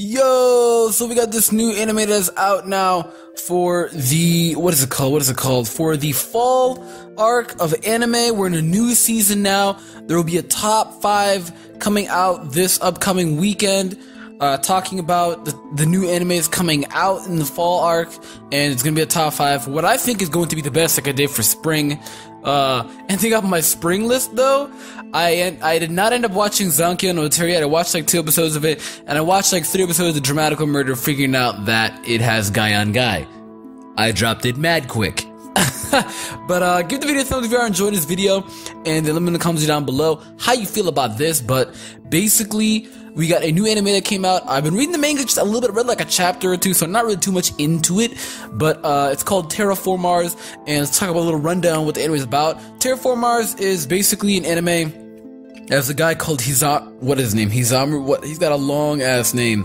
Yo, so we got this new anime that's out now for the, what is it called? For the fall arc of anime. We're in a new season now. There will be a top 5 coming out this upcoming weekend, talking about the new animes coming out in the fall arc, and it's gonna be a top 5 for what I think is going to be the best like I did for spring. Ending up on my spring list though, I did not end up watching Zankia no Terra. I watched like 2 episodes of it, and I watched like 3 episodes of Dramatical Murder, figuring out that it has guy on guy. I dropped it mad quick. But give the video a thumbs up if you are enjoying this video, and then let me know in the comments down below how you feel about this. But basically, we got a new anime that came out. I've been reading the manga just a little bit, read like a chapter or 2, so I'm not really too much into it. But it's called Terra Formars, and let's talk about a little rundown what the anime is about. Terra Formars is basically an anime. There's a guy called what is his name? He's got a long ass name.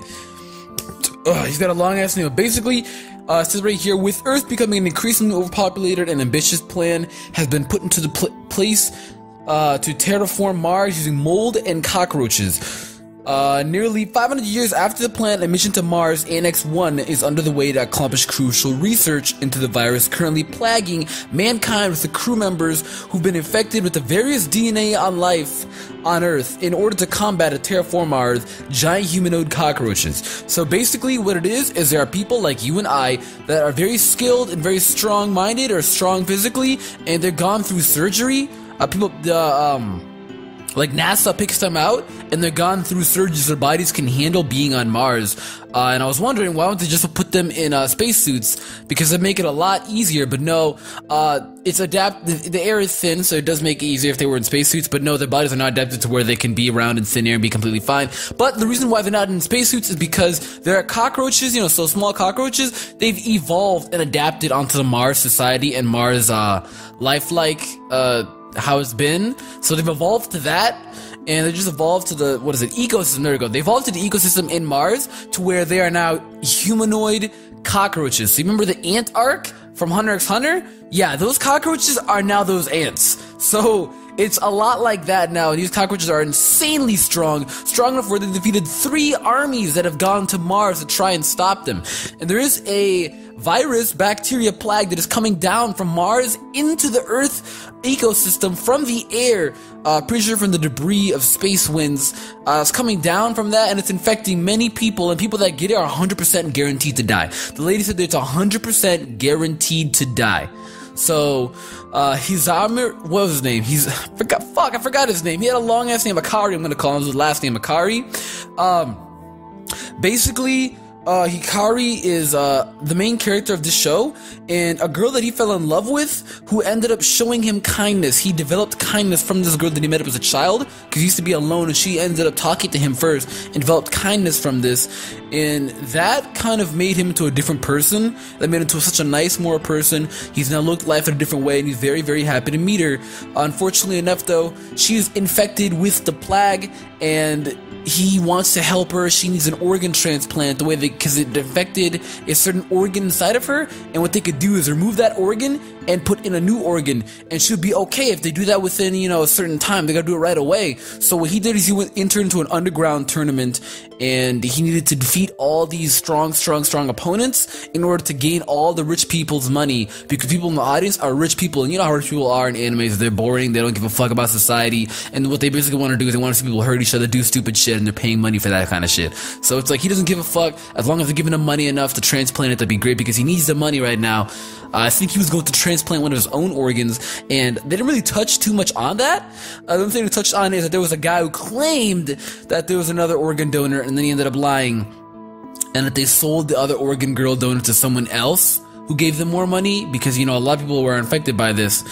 Basically, it says right here, with Earth becoming an increasingly overpopulated and ambitious plan has been put into the place to terraform Mars using mold and cockroaches. Nearly 500 years after the plan, a mission to Mars, Annex 1, is under the way to accomplish crucial research into the virus currently plaguing mankind, with the crew members who've been infected with the various DNA on life on Earth in order to combat a terraform Mars, giant humanoid cockroaches. So basically what it is there are people like you and I that are very skilled and very strong-minded or strong physically, and they're gone through surgery. Like NASA picks them out, and they're gone through surgeries. Their bodies can handle being on Mars. And I was wondering, why don't they just put them in spacesuits? Because it'd make it a lot easier. But no, it's the air is thin, so it does make it easier if they were in spacesuits. But no, their bodies are not adapted to where they can be around in thin air and be completely fine. But the reason why they're not in spacesuits is because there are cockroaches, so small cockroaches. They've evolved and adapted onto the Mars society and Mars lifelike how it's been. So they've evolved to that, and they just evolved to the ecosystem. There we go. They evolved to the ecosystem in Mars to where they are now humanoid cockroaches. So you remember the ant arc from Hunter x Hunter? Yeah, those cockroaches are now those ants. So it's a lot like that now, and these cockroaches are insanely strong enough where they defeated 3 armies that have gone to Mars to try and stop them. And there is a bacteria plague that is coming down from Mars into the Earth ecosystem from the air, pretty sure from the debris of space winds. It's coming down from that, and it's infecting many people, and people that get it are 100% guaranteed to die. The lady said that it's 100% guaranteed to die. So, what was his name? I forgot his name. He had a long ass name, Akari, I'm gonna call him his last name, Akari. Basically, Hikari is the main character of this show, and a girl that he fell in love with who ended up showing him kindness. He developed kindness from this girl that he met up as a child, because he used to be alone, and she ended up talking to him first and developed kindness from this, and that kind of made him into a different person. That made him into such a nice, moral person. He's now looked at life in a different way, and he's very, very happy to meet her. Unfortunately enough though, she's infected with the plague, and he wants to help her. She needs an organ transplant because it infected a certain organ inside of her, and what they could do is remove that organ and put in a new organ, and she'll be okay if they do that within, a certain time. They gotta do it right away. So what he did is he entered into an underground tournament, and he needed to defeat all these strong opponents in order to gain all the rich people's money, because people in the audience are rich people, and you know how rich people are in animes. They're boring, they don't give a fuck about society, and what they basically want to do is they want to see people hurt each other, do stupid shit, and they're paying money for that kind of shit. So it's like he doesn't give a fuck. As long as they're giving him money enough to transplant it, that'd be great, because he needs the money right now. I think he was going to transplant one of his own organs, and they didn't really touch too much on that. The only thing they touched on is that there was a guy who claimed that there was another organ donor, and then he ended up lying, and that they sold the other organ girl donor to someone else who gave them more money, because a lot of people were infected by this.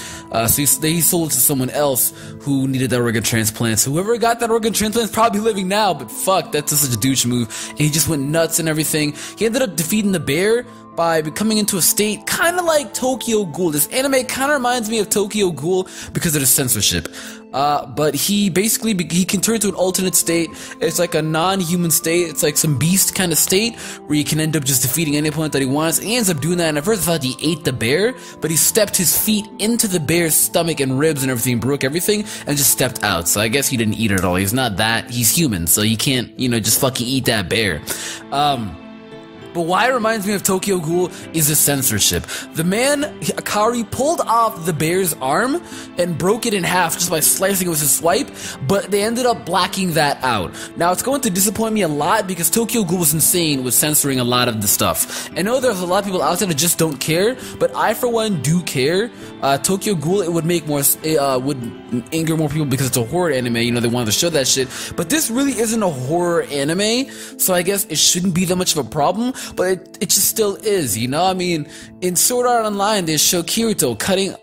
So he sold it to someone else who needed that organ transplant. So whoever got that organ transplant is probably living now, but fuck, that's just such a douche move. And he just went nuts and everything. He ended up defeating the bear, by becoming into a state kind of like Tokyo Ghoul. This anime kind of reminds me of Tokyo Ghoul because of the censorship. But he basically, he can turn to an alternate state. It's like a non-human state. It's like some beast kind of state where he can end up just defeating any opponent that he wants. And he ends up doing that. And at first I thought he ate the bear, but he stepped his feet into the bear's stomach and ribs and everything, broke everything, and just stepped out. So I guess he didn't eat it at all. He's not that. He's human, so you can't, just fucking eat that bear. But why it reminds me of Tokyo Ghoul is the censorship. The man, Akari, pulled off the bear's arm and broke it in half just by slicing it with his swipe, but they ended up blacking that out. Now, it's going to disappoint me a lot because Tokyo Ghoul was insane with censoring a lot of the stuff. I know there's a lot of people out there that just don't care, but I, for one, do care. Tokyo Ghoul, it would make more, would anger more people because it's a horror anime, they wanted to show that shit. But this really isn't a horror anime, so I guess it shouldn't be that much of a problem. But it just still is, I mean, in Sword Art Online, they show Kirito cutting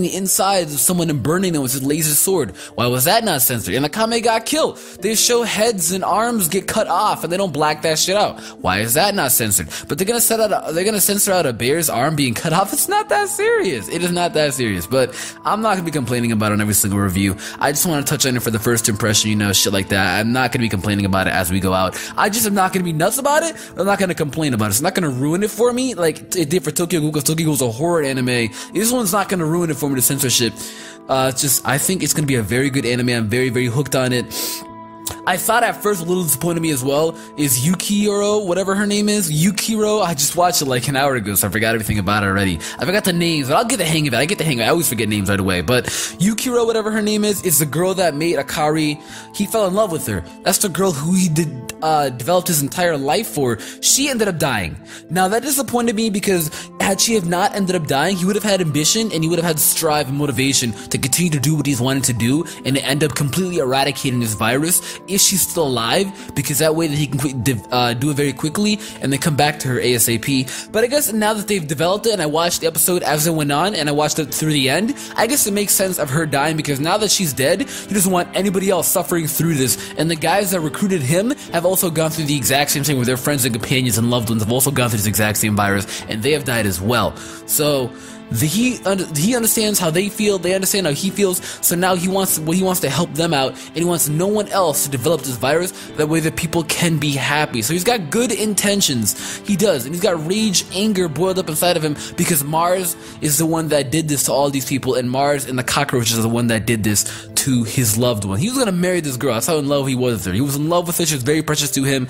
the insides of someone and burning them with his laser sword. Why was that not censored? And Akame got killed. They show heads and arms get cut off, and they don't black that shit out. Why is that not censored? But they're gonna censor out a bear's arm being cut off. It's not that serious. It is not that serious. But I'm not gonna be complaining about it on every single review. I just want to touch on it for the first impression, shit like that. I'm not gonna be complaining about it as we go out. I just am not gonna be nuts about it. I'm not gonna complain about it. It's not gonna ruin it for me like it did for Tokyo Ghoul, because Tokyo Ghoul is a horror anime. This one's not gonna ruin it for me, the censorship. I think it's gonna be a very good anime. I'm very, very hooked on it. I thought at first, a little disappointed me as well, is Yukiro, whatever her name is, Yukiro. I just watched it like an hour ago, so I forgot everything about it already. I forgot the names, but I'll get the hang of it. I always forget names right away. But Yukiro, whatever her name is the girl that made Akari. He fell in love with her. That's the girl who he developed his entire life for. She ended up dying. Now that disappointed me because had she have not ended up dying, he would have had ambition and he would have had strive and motivation to continue to do what he's wanted to do and to end up completely eradicating this virus if she's still alive, because that way that he can do it very quickly and then come back to her ASAP. But I guess now that they've developed it and I watched the episode as it went on and I watched it through the end, I guess it makes sense of her dying, because now that she's dead, he doesn't want anybody else suffering through this. And the guys that recruited him have also gone through the exact same thing with their friends and companions and loved ones have also gone through this exact same virus, and they have died as well. So he understands how they feel, they understand how he feels, so now he wants to help them out, and he wants no one else to develop this virus, that way that people can be happy. So he's got good intentions, he does, and he's got rage, anger boiled up inside of him, because Mars is the one that did this to all these people, and Mars and the cockroaches are the one that did this to his loved one. He was gonna marry this girl, that's how in love he was with her. He was in love with her, she was very precious to him.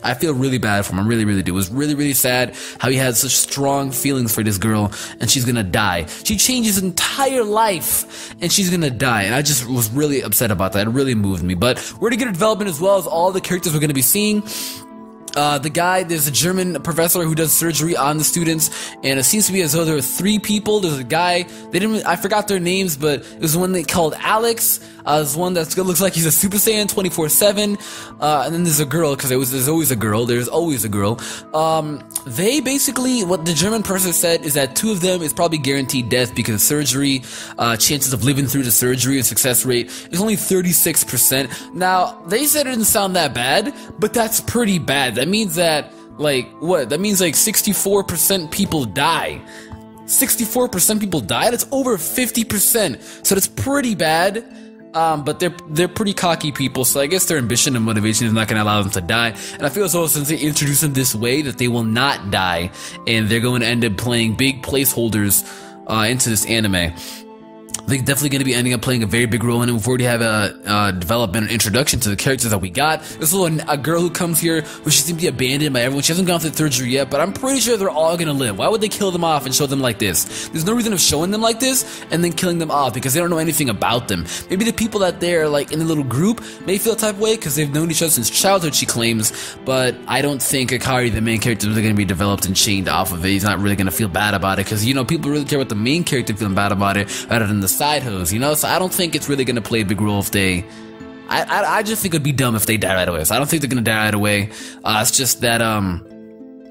I feel really bad for him. I really, really do. It was really, really sad how he had such strong feelings for this girl, and she's gonna die. She changed his entire life, and she's gonna die. And I just was really upset about that. It really moved me. But we're gonna get a development as well as all the characters we're gonna be seeing. There's a German professor who does surgery on the students, and it seems to be as though there are 3 people. There's a guy, I forgot their names, but it was one they called Alex. There's one that looks like he's a Super Saiyan 24/7, and then there's a girl, because there's always a girl. They basically, what the German person said is that 2 of them is probably guaranteed death because surgery, chances of living through the surgery and success rate is only 36%. Now, they said it didn't sound that bad, but that's pretty bad. That means that, that means 64% people die. 64% people die? That's over 50%. So that's pretty bad. But they're pretty cocky people, so I guess their ambition and motivation is not going to allow them to die. And I feel as though since they introduce them this way, that they will not die, and they're going to end up playing big placeholders into this anime. They're definitely going to be ending up playing a very big role in it. We've already have a development and introduction to the characters that we got. There's a girl who comes here who she seems to be abandoned by everyone. She hasn't gone through surgery yet, but I'm pretty sure they're all going to live. Why would they kill them off and show them like this? There's no reason of showing them like this and then killing them off, because they don't know anything about them. Maybe the people that they're in a little group may feel a type of way because they've known each other since childhood, she claims, but I don't think Akari, the main character, is really going to be developed and chained off of it. He's not really going to feel bad about it, because, people really care about the main character feeling bad about it rather than the side hoes, So I don't think it's really going to play a big role if they... I just think it would be dumb if they die right away. So I don't think they're going to die right away. It's just that,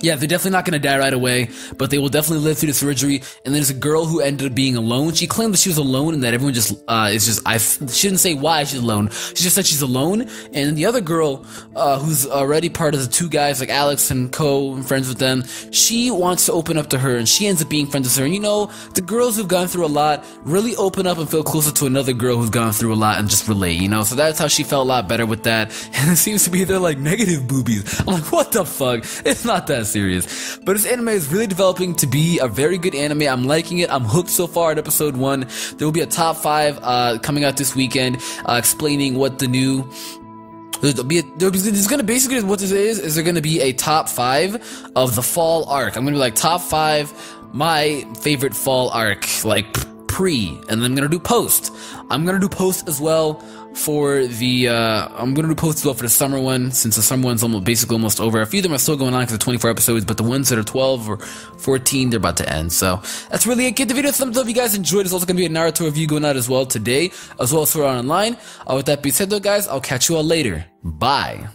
Yeah, they're definitely not going to die right away, but they will definitely live through the surgery. And there's a girl who ended up being alone. She claimed that she was alone and that everyone just, she didn't say why she's alone. She just said she's alone. And then the other girl, who's already part of the two guys, like Alex and Co, and friends with them, she wants to open up to her, and she ends up being friends with her. And you know, the girls who've gone through a lot really open up and feel closer to another girl who's gone through a lot and just relate, you know? So that's how she felt a lot better with that. And it seems to be they're like negative boobies. I'm like, what the fuck? It's not that serious. But this anime is really developing to be a very good anime. I'm liking it. I'm hooked so far at episode 1. There will be a top 5 coming out this weekend, explaining what the new... There's gonna basically, what this is there gonna be a top 5 of the fall arc. I'm gonna be like top 5 my favorite fall arc, like pre, and then I'm gonna do post. I'm gonna do post as well for the the summer one, since the summer one's almost over. A few of them are still going on because they're 24 episodes, but the ones that are 12 or 14, they're about to end. So that's really it. Give the video a thumbs up if you guys enjoyed. There's also going to be a Naruto review going out as well today, as well as Sword Art Online. With that being said though, guys, I'll catch you all later. Bye.